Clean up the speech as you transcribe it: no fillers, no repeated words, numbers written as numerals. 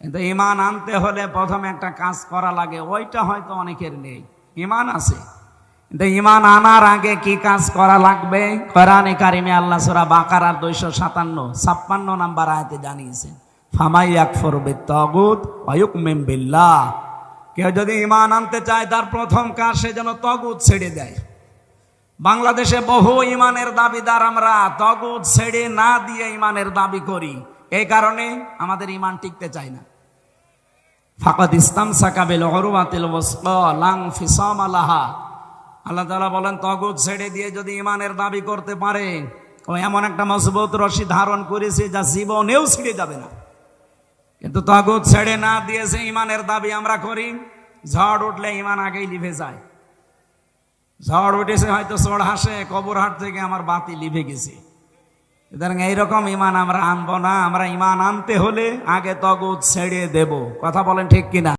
কিন্তু ইমান আনতে হলে প্রথমে একটা কাজ করা লাগে, ওইটা হয়তো অনেকের নেই। ইমান আছে, কিন্তু ইমান আনার আগে কি কাজ করা লাগবে? কোরআনে কারিমে আল্লাহ সূরা বাকারার 257-56 নাম্বার আয়াতে জানিয়েছেন, ফামাই ইয়াকফুর বিত-তাগুত ওয়া ইউমিন বিল্লাহ। কেউ যদি ইমান আনতে চায় তার প্রথম কাজ সে যেন তাগুত ছেড়ে দেয়। বাংলাদেশে বহু ইমানের দাবিদার আমরা তাগুত ছেড়ে না দিয়ে ইমানের দাবি করি, এই কারণে আমাদের ইমান টিকতে চায় না। ফাকাদ ইসতামসাকা বিল উরওয়াতিল ওয়াসকা লা ইনফিসামা লাহা। আল্লাহ তাআলা বলেন, তাগুত ছেড়ে দিয়ে যদি ইমানের দাবি করতে পারে, ও এমন একটা মজবুত রশি ধারণ করেছে যা জীবনেও ছিঁড়ে যাবে না। কিন্তু তাগুত ছেড়ে না দিয়েছে ইমানের দাবি আমরা করি, ঝড় উঠলে ইমান আগেই লিভে যায়। ঝড় উঠেছে হয়তো চোর হাসে, কবর হাট থেকে আমার বাতি লিভে গেছে। সুতরাং এইরকম ইমান আমরা আনবো না। আমরা ইমান আনতে হলে আগে তাগুত ছেড়ে দেব। কথা বলেন ঠিক কিনা?